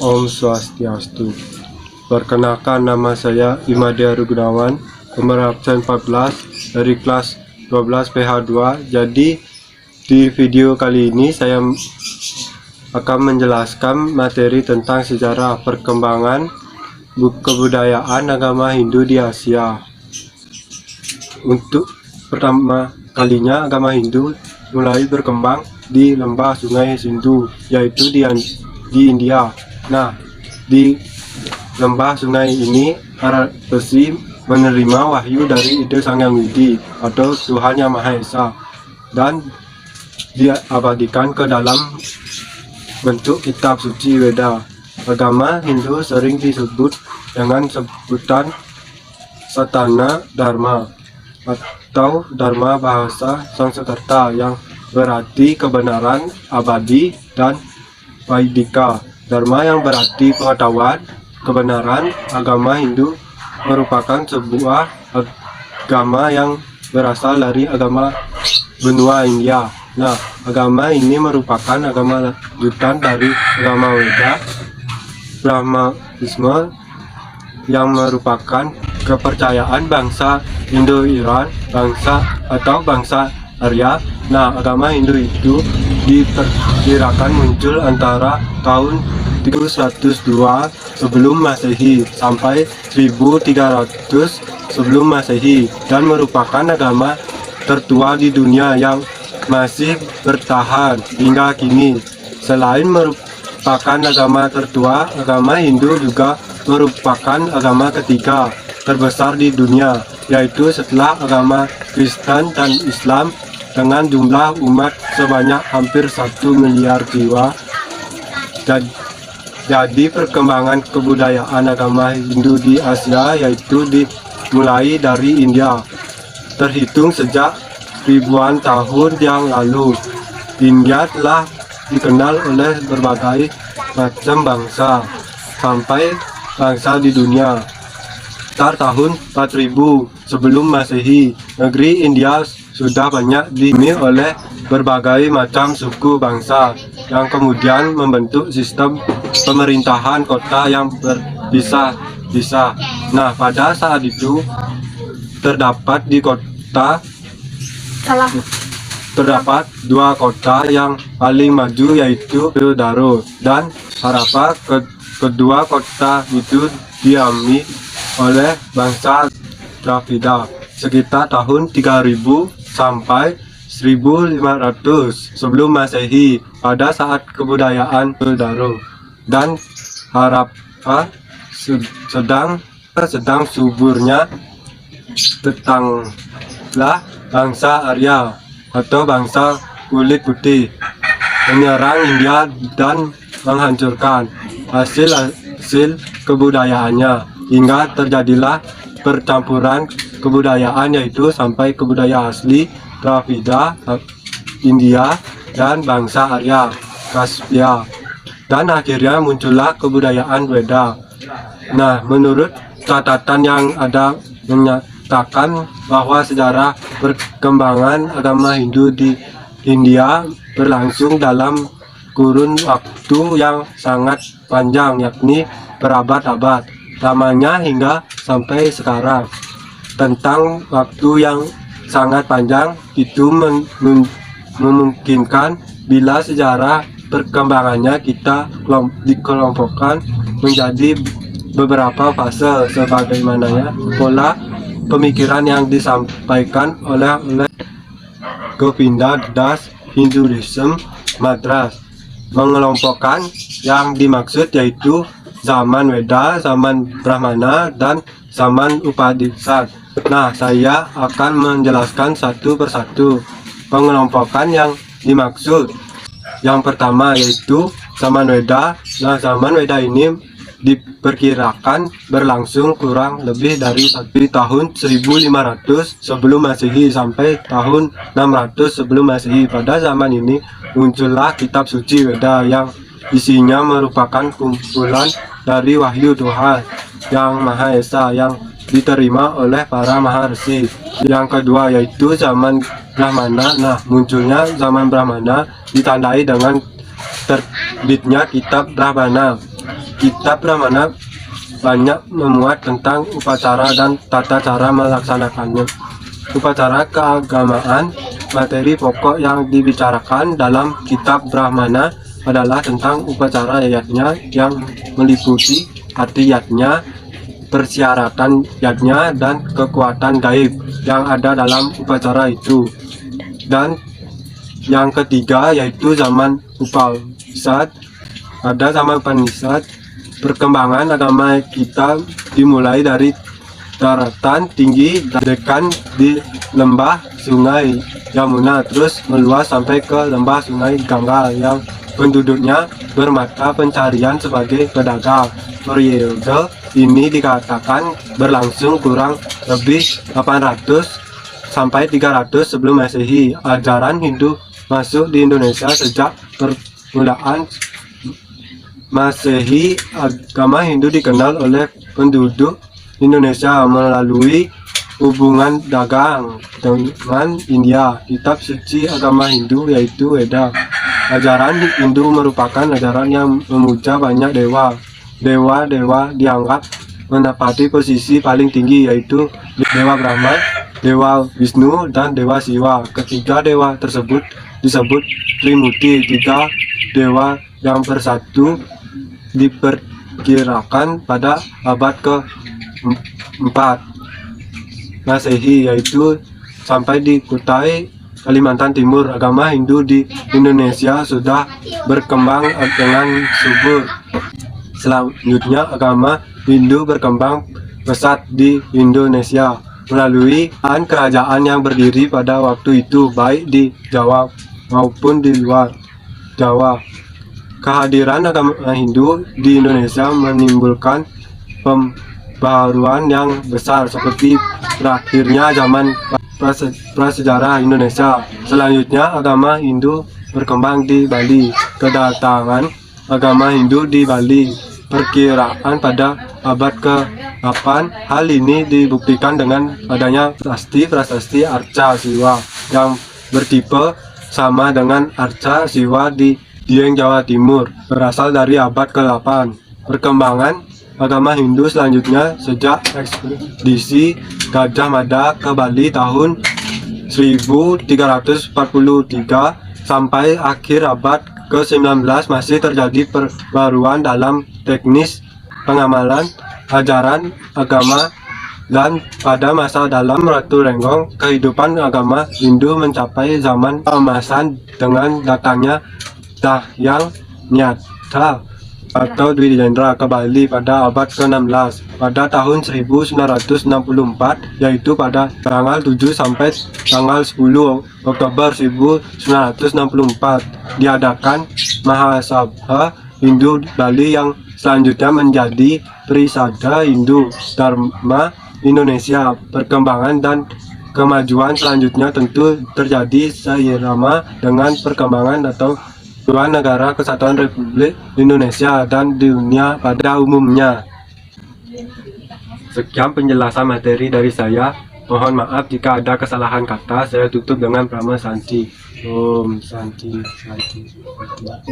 Om Swastiastu. Perkenalkan, nama saya Imadi Gunawan, nomor absen 14 dari kelas 12 PH2. Jadi di video kali ini saya akan menjelaskan materi tentang sejarah perkembangan kebudayaan agama Hindu di Asia. Untuk pertama kalinya agama Hindu mulai berkembang di lembah Sungai Sindhu, yaitu di India. Nah, di lembah sungai ini para besi menerima wahyu dari Ide Sang Hyang Widi atau Tuhan Yang Maha Esa, dan diabadikan ke dalam bentuk kitab suci Weda. Agama Hindu sering disebut dengan sebutan Satana Dharma atau Dharma bahasa Sanskerta, yang berarti kebenaran abadi, dan Vaidika Dharma yang berarti pengetahuan kebenaran. Agama Hindu merupakan sebuah agama yang berasal dari agama benua India. Nah, agama ini merupakan agama lanjutan dari agama Weda, Brahmanisme, yang merupakan kepercayaan bangsa Indo-Iran, bangsa Arya. Nah, agama Hindu itu diperkirakan muncul antara tahun 1102 sebelum Masehi sampai 1300 sebelum Masehi, dan merupakan agama tertua di dunia yang masih bertahan hingga kini. Selain merupakan agama tertua, agama Hindu juga merupakan agama ketiga terbesar di dunia, yaitu setelah agama Kristen dan Islam, dengan jumlah umat sebanyak hampir 1 miliar jiwa. Jadi perkembangan kebudayaan agama Hindu di Asia yaitu dimulai dari India. Terhitung sejak ribuan tahun yang lalu, India telah dikenal oleh berbagai macam bangsa sampai bangsa di dunia. Sekitar tahun 4000 sebelum Masehi, negeri India sudah banyak dihuni oleh berbagai macam suku bangsa, yang kemudian membentuk sistem pemerintahan kota yang berpisah-pisah. Nah, pada saat itu terdapat dua kota yang paling maju, yaitu Daro dan Harappa. Kedua kota itu diami oleh bangsa Dravida sekitar tahun 3000 sampai 1500 sebelum Masehi. Pada saat kebudayaan Daro dan Harappa sedang suburnya, datanglah bangsa Arya atau bangsa kulit putih menyerang India dan menghancurkan hasil kebudayaannya, hingga terjadilah percampuran kebudayaan, yaitu sampai kebudayaan asli Dravida, India, dan bangsa Arya, Kaspia, dan akhirnya muncullah kebudayaan Weda. Nah, menurut catatan yang ada menyatakan bahwa sejarah perkembangan agama Hindu di India berlangsung dalam kurun waktu yang sangat panjang, yakni berabad-abad lamanya hingga sampai sekarang. Tentang waktu yang sangat panjang itu memungkinkan bila sejarah perkembangannya kita dikelompokkan menjadi beberapa fase, sebagaimana pola pemikiran yang disampaikan oleh Govinda Das Hinduism Madras. Mengelompokkan yang dimaksud yaitu zaman Weda, zaman Brahmana, dan zaman Upanishad. Nah, saya akan menjelaskan satu persatu pengelompokan yang dimaksud. Yang pertama yaitu zaman Weda. Nah, zaman Weda ini diperkirakan berlangsung kurang lebih dari tahun 1500 sebelum Masehi sampai tahun 600 sebelum Masehi. Pada zaman ini muncullah kitab suci Weda yang isinya merupakan kumpulan dari wahyu Tuhan Yang Maha Esa yang diterima oleh para maharsi. Yang kedua yaitu zaman Brahmana. Nah, munculnya zaman Brahmana ditandai dengan terbitnya kitab Brahmana. Kitab Brahmana banyak memuat tentang upacara dan tata cara melaksanakannya. Upacara keagamaan, materi pokok yang dibicarakan dalam kitab Brahmana adalah tentang upacara yatnya yang meliputi arti yatnya, persyaratan yatnya, dan kekuatan gaib yang ada dalam upacara itu. Dan yang ketiga yaitu zaman Upanishad. Pada zaman Upanishad, perkembangan agama kita dimulai dari daratan tinggi dekan di lembah sungai Yamuna, terus meluas sampai ke lembah sungai Gangga yang penduduknya bermata pencarian sebagai pedagang. Periode ini dikatakan berlangsung kurang lebih 800 sampai 300 sebelum Masehi. Ajaran Hindu masuk di Indonesia sejak permulaan Masehi. Agama Hindu dikenal oleh penduduk Indonesia melalui hubungan dagang dengan India. Kitab suci agama Hindu yaitu Veda. Ajaran Hindu merupakan ajaran yang memuja banyak dewa. Dewa-dewa dianggap menempati posisi paling tinggi, yaitu Dewa Brahma, Dewa Wisnu, dan Dewa Siwa. Ketiga dewa tersebut disebut Trimurti. Tiga dewa yang bersatu diperkirakan pada abad ke-4 Masehi, yaitu sampai di Kutai, Kalimantan Timur. Agama Hindu di Indonesia sudah berkembang dengan subur. Selanjutnya, agama Hindu berkembang pesat di Indonesia melalui kerajaan yang berdiri pada waktu itu, baik di Jawa maupun di luar Jawa. Kehadiran agama Hindu di Indonesia menimbulkan pembaharuan yang besar, seperti berakhirnya zaman prasejarah Indonesia. Selanjutnya, agama Hindu berkembang di Bali. Kedatangan agama Hindu di Bali perkiraan pada abad ke-8. Hal ini dibuktikan dengan adanya prasasti Arca Siwa yang bertipe sama dengan Arca Siwa di Dieng, Jawa Timur, berasal dari abad ke-8. Perkembangan agama Hindu selanjutnya sejak ekspedisi Gajah Mada ke Bali tahun 1343 sampai akhir abad ke-19 masih terjadi perbaruan dalam teknis pengamalan ajaran agama, dan pada masa dalam Ratu Renggong, kehidupan agama Hindu mencapai zaman keemasan dengan datangnya Dahyang Nyata atau Dwi Jendra ke Bali pada abad ke-16 pada tahun 1964, yaitu pada tanggal 7 sampai tanggal 10 Oktober 1964 diadakan Mahasabha Hindu Bali yang selanjutnya menjadi Trisada Hindu Dharma Indonesia. Perkembangan dan kemajuan selanjutnya tentu terjadi seirama dengan perkembangan atau dua negara kesatuan Republik Indonesia dan dunia pada umumnya. Sekian penjelasan materi dari saya. Mohon maaf jika ada kesalahan kata. Saya tutup dengan Brahma Santi. Om Santi Santi Santi.